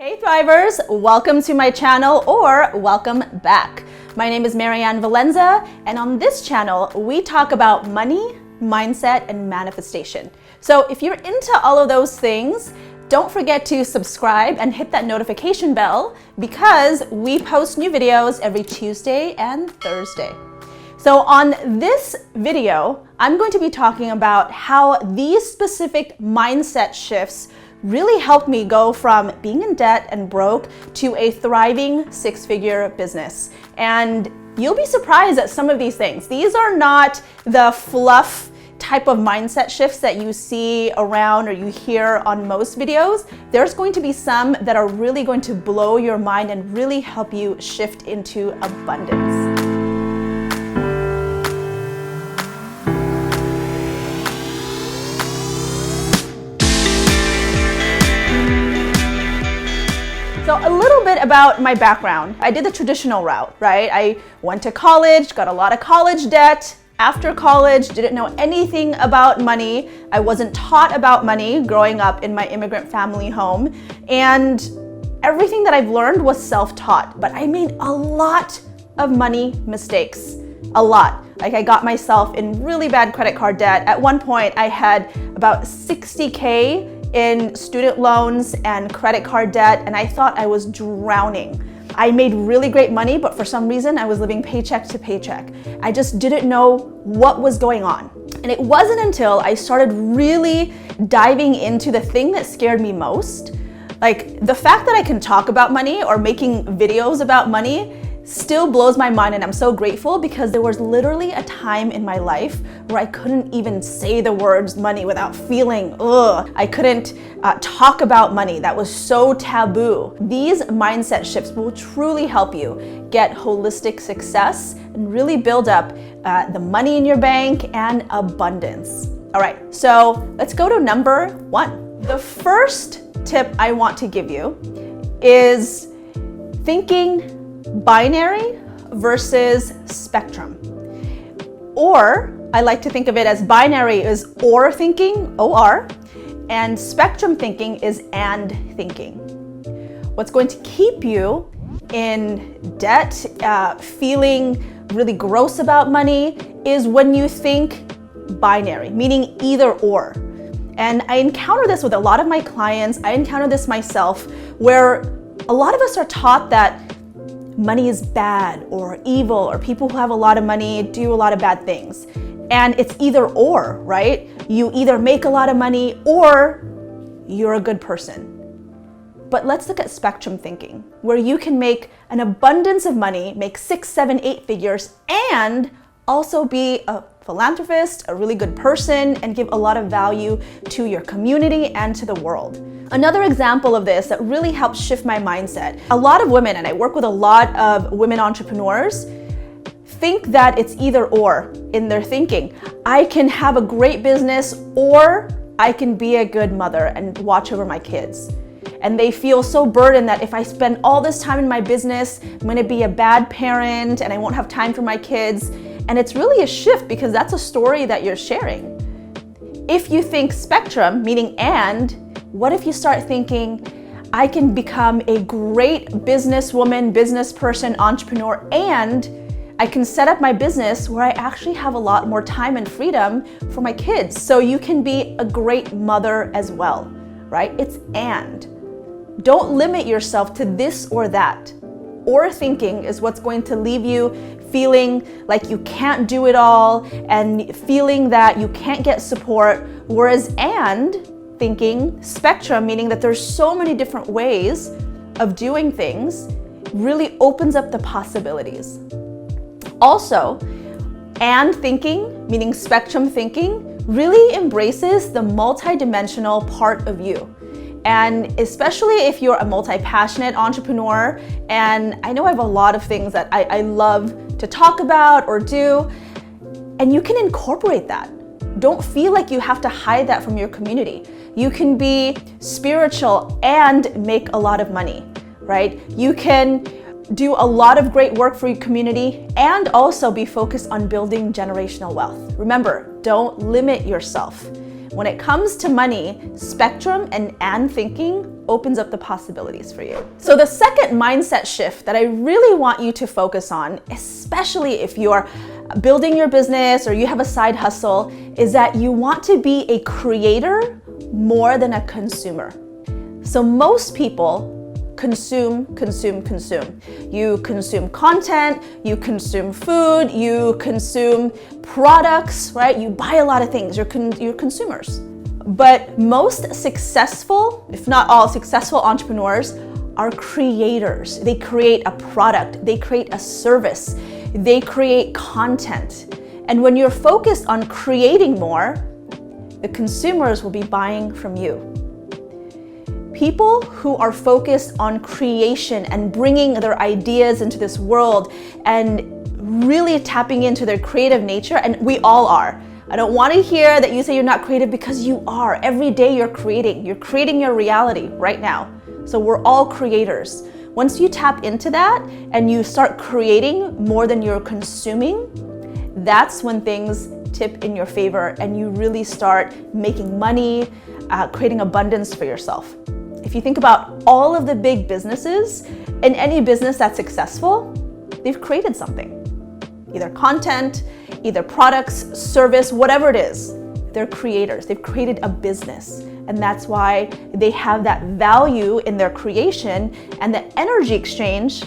Hey Thrivers, welcome to my channel or welcome back. My name is Marian Valenza, and on this channel, we talk about money, mindset, and manifestation. So if you're into all of those things, don't forget to subscribe and hit that notification bell because we post new videos every Tuesday and Thursday. So on this video, I'm going to be talking about how these specific mindset shifts really helped me go from being in debt and broke to a thriving six-figure business. And you'll be surprised at some of these things. These are not the fluff type of mindset shifts that you see around or you hear on most videos. There's going to be some that are really going to blow your mind and really help you shift into abundance. So a little bit about my background. I did the traditional route, right? I went to college, got a lot of college debt. After college, didn't know anything about money. I wasn't taught about money growing up in my immigrant family home. And everything that I've learned was self-taught, but I made a lot of money mistakes, a lot. Like I got myself in really bad credit card debt. At one point, I had about $60K in student loans and credit card debt, and I thought I was drowning. I made really great money, but for some reason I was living paycheck to paycheck. I just didn't know what was going on. And it wasn't until I started really diving into the thing that scared me most. Like the fact that I can talk about money or making videos about money still blows my mind, and I'm so grateful because there was literally a time in my life where I couldn't even say the words money without feeling ugh. I couldn't talk about money. That was so taboo. These mindset shifts will truly help you get holistic success and really build up the money in your bank and abundance. All right, so let's go to number one. The first tip I want to give you is thinking binary versus spectrum. Or I like to think of it as binary is or thinking, OR, and spectrum thinking is and thinking. What's going to keep you in debt, feeling really gross about money, is when you think binary, meaning either or. And I encounter this with a lot of my clients. I encounter this myself, where a lot of us are taught that money is bad or evil, or people who have a lot of money do a lot of bad things. And it's either or, right? You either make a lot of money or you're a good person. But let's look at spectrum thinking, where you can make an abundance of money, make 6, 7, 8 figures, and also be a philanthropist, a really good person, and give a lot of value to your community and to the world. Another example of this that really helps shift my mindset, a lot of women, and I work with a lot of women entrepreneurs, think that it's either or in their thinking. I can have a great business or I can be a good mother and watch over my kids. And they feel so burdened that if I spend all this time in my business, I'm gonna be a bad parent and I won't have time for my kids. And it's really a shift because that's a story that you're sharing. If you think spectrum, meaning and, what if you start thinking, I can become a great businesswoman, business person, entrepreneur, and I can set up my business where I actually have a lot more time and freedom for my kids. So you can be a great mother as well, right? It's and. Don't limit yourself to this or that. Or thinking is what's going to leave you feeling like you can't do it all and feeling that you can't get support, whereas and thinking, spectrum, meaning that there's so many different ways of doing things, really opens up the possibilities. Also, and thinking, meaning spectrum thinking, really embraces the multidimensional part of you. And especially if you're a multi-passionate entrepreneur, and I know I have a lot of things that I love to talk about or do, and you can incorporate that. Don't feel like you have to hide that from your community. You can be spiritual and make a lot of money, right? You can do a lot of great work for your community and also be focused on building generational wealth. Remember, don't limit yourself. When it comes to money, spectrum and thinking opens up the possibilities for you. So the second mindset shift that I really want you to focus on, especially if you're building your business or you have a side hustle, is that you want to be a creator more than a consumer. So most people consume. You consume content, you consume food, you consume products, right? You buy a lot of things, you're consumers. But most successful, if not all successful entrepreneurs are creators. They create a product, they create a service, they create content. And when you're focused on creating more, the consumers will be buying from you. People who are focused on creation and bringing their ideas into this world and really tapping into their creative nature, and we all are. I don't want to hear that you say you're not creative, because you are. Every day you're creating your reality right now. So we're all creators. Once you tap into that and you start creating more than you're consuming, that's when things tip in your favor and you really start making money, creating abundance for yourself. If you think about all of the big businesses, in any business that's successful, they've created something. Either content, either products, service, whatever it is. They're creators. They've created a business. And that's why they have that value in their creation, and the energy exchange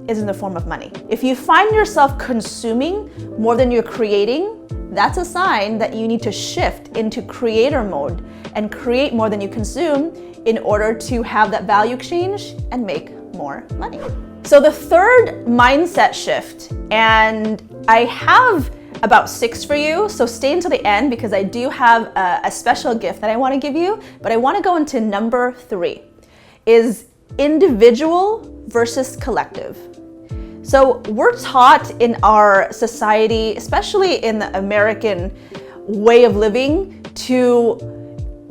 is in the form of money. If you find yourself consuming more than you're creating, that's a sign that you need to shift into creator mode and create more than you consume in order to have that value exchange and make more money. So the third mindset shift, and I have about 6 for you, so stay until the end because I do have a special gift that I want to give you, but I want to go into number 3, is individual versus collective. So we're taught in our society, especially in the American way of living, to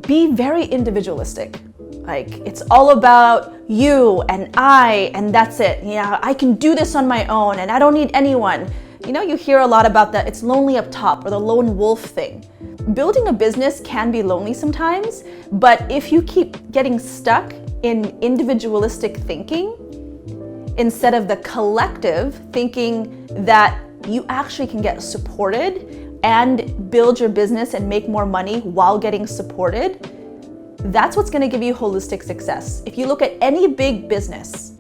be very individualistic. Like, it's all about you and I, and that's it. Yeah, I can do this on my own and I don't need anyone. You know, you hear a lot about that it's lonely up top, or the lone wolf thing. Building a business can be lonely sometimes, but if you keep getting stuck in individualistic thinking, instead of the collective thinking that you actually can get supported and build your business and make more money while getting supported, that's what's gonna give you holistic success. If you look at any big business,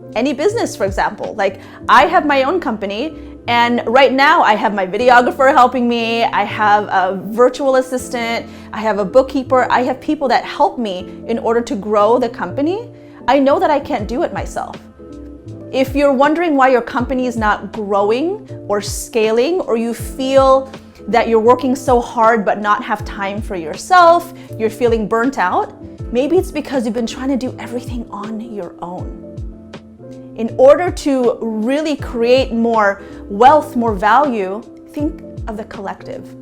for example, like I have my own company, and right now I have my videographer helping me, I have a virtual assistant, I have a bookkeeper, I have people that help me in order to grow the company. I know that I can't do it myself. If you're wondering why your company is not growing or scaling, or you feel that you're working so hard but not have time for yourself, you're feeling burnt out, maybe it's because you've been trying to do everything on your own. In order to really create more wealth, more value, think of the collective.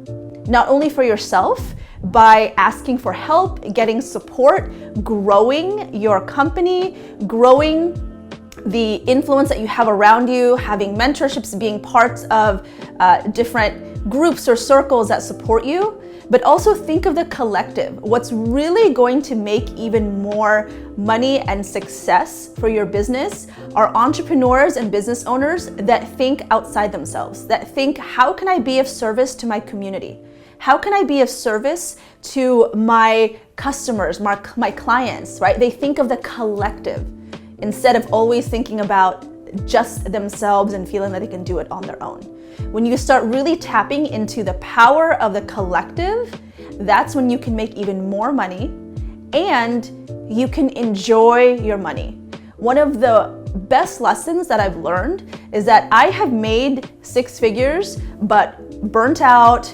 Not only for yourself, by asking for help, getting support, growing your company, growing the influence that you have around you, having mentorships, being parts of different groups or circles that support you, but also think of the collective. What's really going to make even more money and success for your business are entrepreneurs and business owners that think outside themselves, that think, how can I be of service to my community? How can I be of service to my customers, my clients, right? They think of the collective instead of always thinking about just themselves and feeling that they can do it on their own. When you start really tapping into the power of the collective, that's when you can make even more money and you can enjoy your money. One of the best lessons that I've learned is that I have made 6 figures, but burnt out,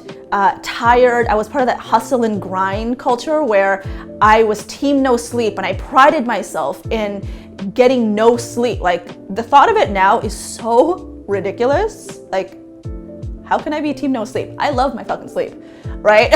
tired. I was part of that hustle and grind culture where I was team no sleep, and I prided myself in getting no sleep. Like, the thought of it now is so ridiculous. Like, how can I be team no sleep? I love my fucking sleep, right?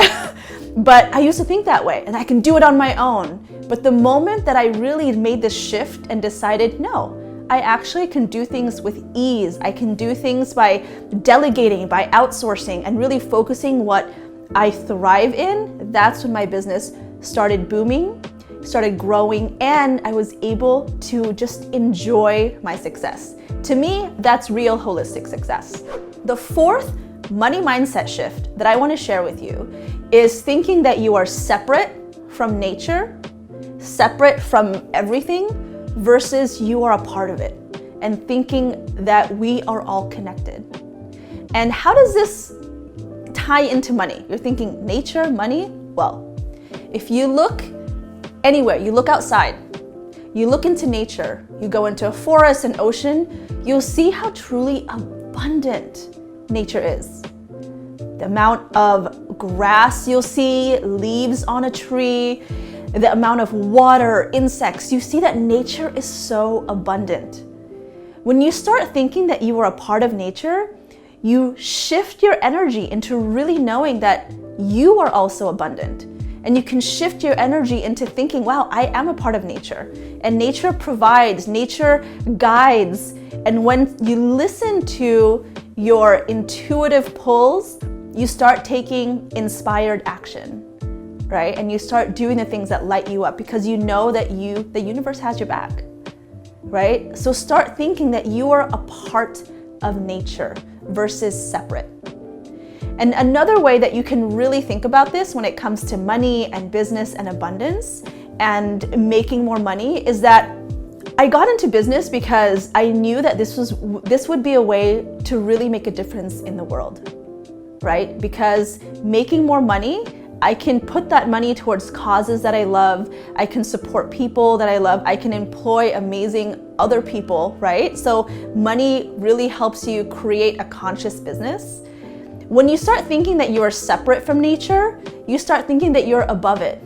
But I used to think that way, and I can do it on my own. But the moment that I really made this shift and decided, no, I actually can do things with ease. I can do things by delegating, by outsourcing, and really focusing what I thrive in, that's when my business started booming, started growing, and I was able to just enjoy my success. To me, that's real holistic success. The fourth money mindset shift that I want to share with you is thinking that you are separate from nature, separate from everything, versus you are a part of it, and thinking that we are all connected. And how does this tie into money? You're thinking nature, money? Well, if you look anywhere, you look outside, you look into nature, you go into a forest, an ocean, you'll see how truly abundant nature is. The amount of grass you'll see, leaves on a tree, the amount of water, insects, you see that nature is so abundant. When you start thinking that you are a part of nature, you shift your energy into really knowing that you are also abundant. And you can shift your energy into thinking, wow, I am a part of nature. And nature provides, nature guides. And when you listen to your intuitive pulls, you start taking inspired action, right? And you start doing the things that light you up because you know that the universe has your back, right? So start thinking that you are a part of nature versus separate. And another way that you can really think about this when it comes to money and business and abundance and making more money is that I got into business because I knew that this would be a way to really make a difference in the world, right? Because making more money, I can put that money towards causes that I love. I can support people that I love. I can employ amazing other people, right? So money really helps you create a conscious business. When you start thinking that you are separate from nature, you start thinking that you're above it,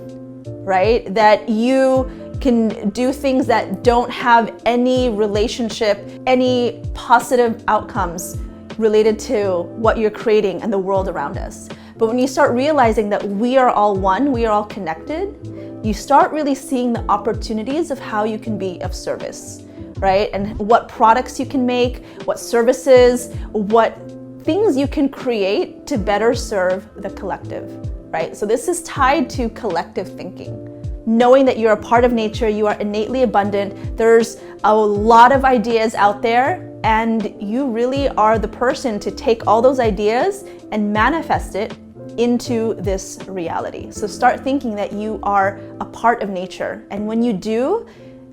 right? That you can do things that don't have any relationship, any positive outcomes related to what you're creating and the world around us. But when you start realizing that we are all one, we are all connected, you start really seeing the opportunities of how you can be of service, right? And what products you can make, what services, what things you can create to better serve the collective, right? So this is tied to collective thinking. Knowing that you're a part of nature, you are innately abundant, there's a lot of ideas out there, and you really are the person to take all those ideas and manifest it into this reality. So start thinking that you are a part of nature. And when you do,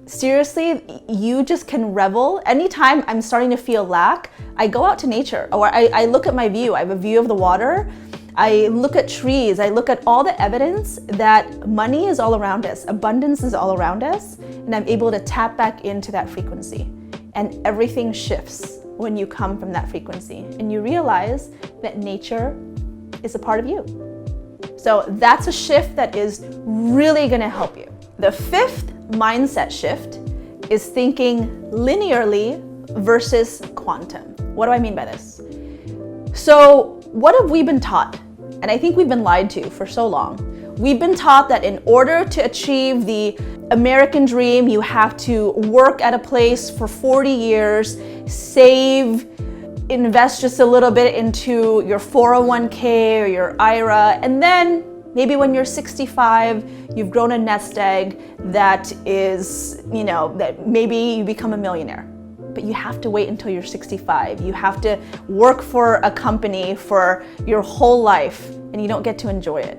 seriously, you just can revel. Anytime I'm starting to feel lack, I go out to nature, or I look at my view. I have a view of the water. I look at trees. I look at all the evidence that money is all around us, abundance is all around us, and I'm able to tap back into that frequency. And everything shifts when you come from that frequency, and you realize that nature is a part of you. So that's a shift that is really gonna help you. The fifth mindset shift is thinking linearly versus quantum. What do I mean by this? So what have we been taught? And I think we've been lied to for so long. We've been taught that in order to achieve the American dream, you have to work at a place for 40 years, save, invest just a little bit into your 401k or your IRA, and then maybe when you're 65, you've grown a nest egg that is, that maybe you become a millionaire. But you have to wait until you're 65. You have to work for a company for your whole life, and you don't get to enjoy it.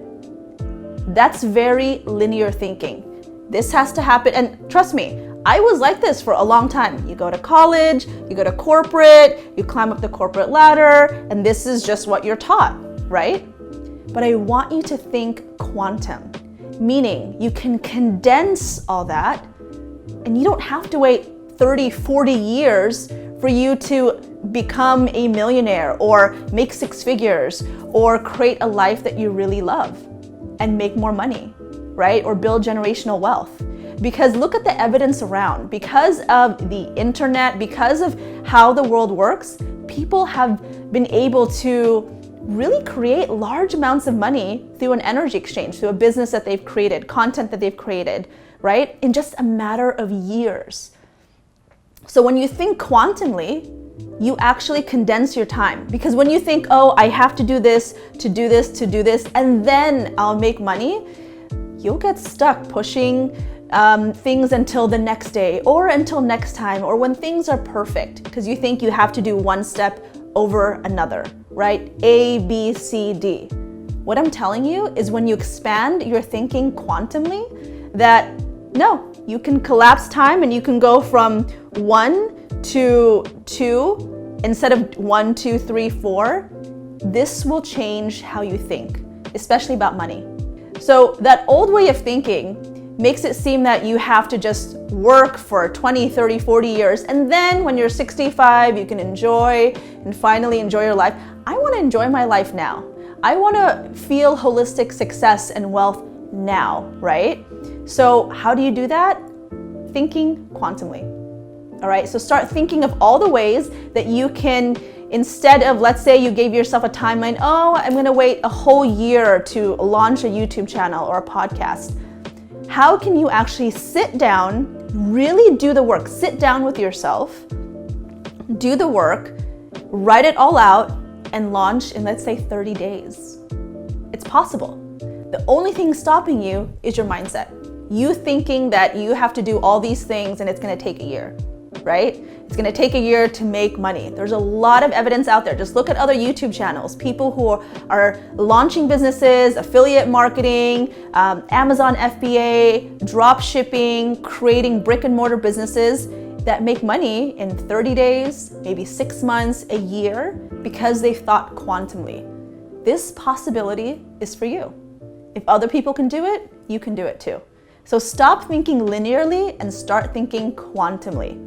That's very linear thinking. This has to happen, and trust me, I was like this for a long time. You go to college, you go to corporate, you climb up the corporate ladder, and this is just what you're taught, right? But I want you to think quantum, meaning you can condense all that, and you don't have to wait 30, 40 years for you to become a millionaire or make six figures or create a life that you really love and make more money, right? Or build generational wealth. Because look at the evidence around. Because of the internet, because of how the world works, people have been able to really create large amounts of money through an energy exchange, through a business that they've created, content that they've created, right? In just a matter of years. So when you think quantumly, you actually condense your time. Because when you think, oh, I have to do this, to do this, to do this, and then I'll make money, you'll get stuck pushing things until the next day or until next time or when things are perfect, because you think you have to do one step over another, right? A, B, C, D. What I'm telling you is when you expand your thinking quantumly, that no, you can collapse time and you can go from 1 to 2 instead of 1, 2, 3, 4. This will change how you think, especially about money. So that old way of thinking makes it seem that you have to just work for 20, 30, 40 years, and then when you're 65, you can enjoy and finally enjoy your life. I want to enjoy my life now. I want to feel holistic success and wealth now, right? So how do you do that? Thinking quantumly. All right, so start thinking of all the ways that you can, instead of, let's say you gave yourself a timeline, oh, I'm gonna wait a whole year to launch a YouTube channel or a podcast. How can you actually sit down, really do the work, sit down with yourself, do the work, write it all out, and launch in, let's say, 30 days. It's possible. The only thing stopping you is your mindset. You thinking that you have to do all these things and it's gonna take a year, right? It's gonna take a year to make money. There's a lot of evidence out there. Just look at other YouTube channels, people who are launching businesses, affiliate marketing, Amazon FBA, drop shipping, creating brick and mortar businesses that make money in 30 days, maybe 6 months, a year, because they've thought quantumly. This possibility is for you. If other people can do it, you can do it too. So stop thinking linearly and start thinking quantumly.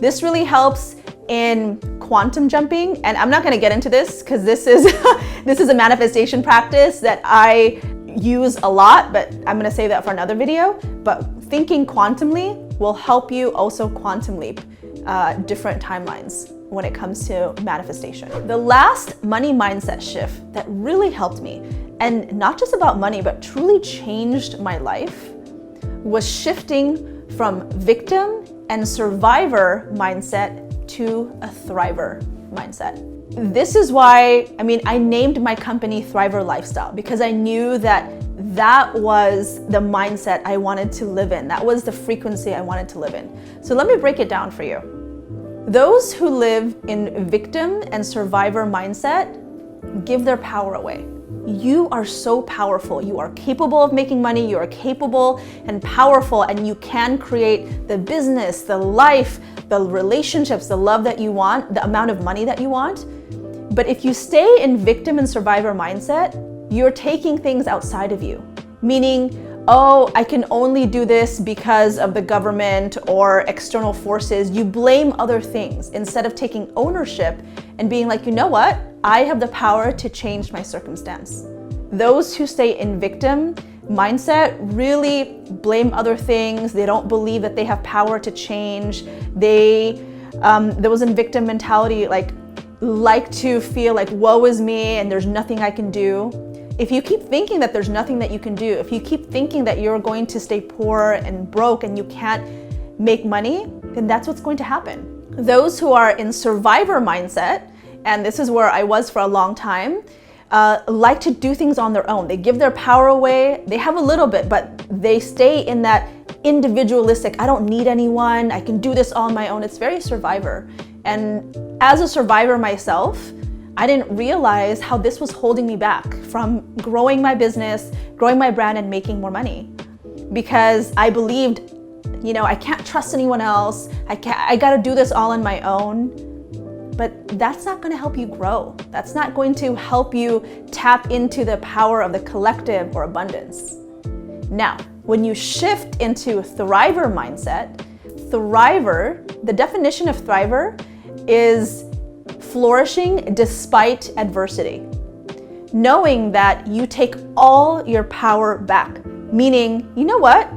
This really helps in quantum jumping, and I'm not gonna get into this because this is this is a manifestation practice that I use a lot, but I'm gonna save that for another video. But thinking quantumly will help you also quantum leap different timelines when it comes to manifestation. The last money mindset shift that really helped me, and not just about money, but truly changed my life, was shifting from victim and survivor mindset to a thriver mindset. This is why, I named my company Thriver Lifestyle, because I knew that that was the mindset I wanted to live in. That was the frequency I wanted to live in. So let me break it down for you. Those who live in victim and survivor mindset give their power away. You are so powerful. You are capable of making money. You are capable and powerful, and you can create the business, the life, the relationships, the love that you want, the amount of money that you want. But if you stay in victim and survivor mindset, you're taking things outside of you, meaning, oh, I can only do this because of the government or external forces. You blame other things instead of taking ownership and being like, you know what? I have the power to change my circumstance. Those who stay in victim mindset really blame other things. They don't believe that they have power to change. Those in victim mentality like to feel like woe is me and there's nothing I can do. If you keep thinking that there's nothing that you can do, if you keep thinking that you're going to stay poor and broke and you can't make money, then that's what's going to happen. Those who are in survivor mindset, and this is where I was for a long time, like to do things on their own. They give their power away. They have a little bit, but they stay in that individualistic, I don't need anyone, I can do this all on my own. It's very survivor. And as a survivor myself, I didn't realize how this was holding me back from growing my business, growing my brand, and making more money. Because I believed, I can't trust anyone else. I gotta do this all on my own. But that's not gonna help you grow. That's not going to help you tap into the power of the collective or abundance. Now, when you shift into thriver mindset, the definition of thriver is flourishing despite adversity. Knowing that you take all your power back. Meaning, you know what?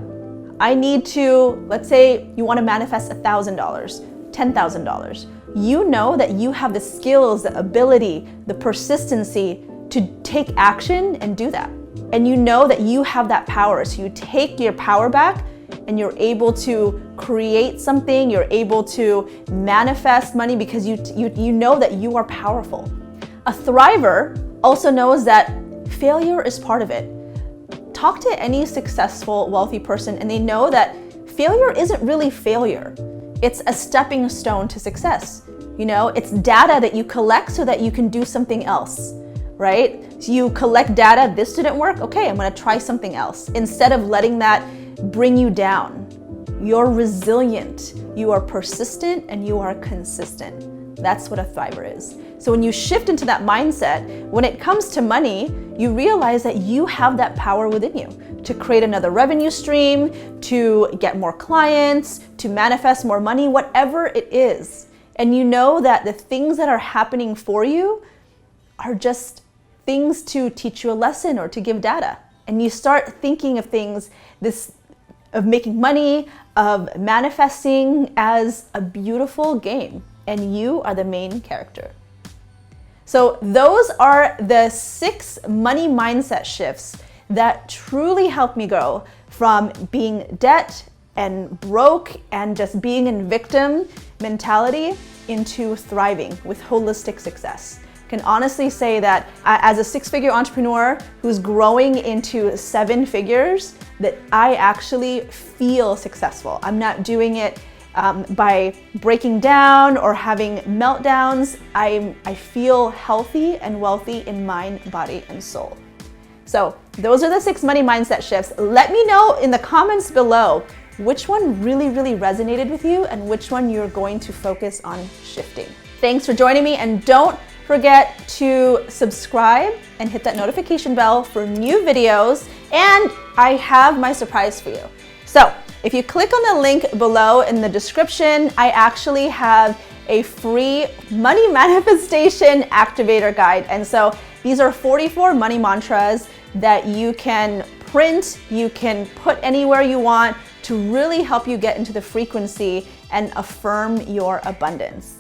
I need to, let's say you want to manifest $1,000, $10,000. You know that you have the skills, the ability, the persistency to take action and do that. And you know that you have that power. So you take your power back and you're able to create something, you're able to manifest money because you know that you are powerful. A thriver also knows that failure is part of it. Talk to any successful, wealthy person and they know that failure isn't really failure. It's a stepping stone to success. You know, it's data that you collect so that you can do something else, right? So you collect data, this didn't work, okay, I'm gonna try something else. Instead of letting that bring you down. You're resilient, you are persistent, and you are consistent. That's what a thriver is. So when you shift into that mindset, when it comes to money, you realize that you have that power within you to create another revenue stream, to get more clients, to manifest more money, whatever it is. And you know that the things that are happening for you are just things to teach you a lesson or to give data. And you start thinking of things, of making money, of manifesting as a beautiful game. And you are the main character. So those are the 6 money mindset shifts that truly helped me grow from being debt and broke and just being in victim mentality into thriving with holistic success. Can honestly say that as a 6-figure entrepreneur who's growing into 7 figures, that I actually feel successful. I'm not doing it by breaking down or having meltdowns. I feel healthy and wealthy in mind, body, and soul. So those are the 6 money mindset shifts. Let me know in the comments below which one really resonated with you and which one you're going to focus on shifting. Thanks for joining me, and don't forget to subscribe and hit that notification bell for new videos. And I have my surprise for you. So if you click on the link below in the description, I actually have a free money manifestation activator guide. And so these are 44 money mantras that you can print, you can put anywhere you want to really help you get into the frequency and affirm your abundance.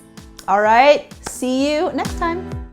All right, see you next time.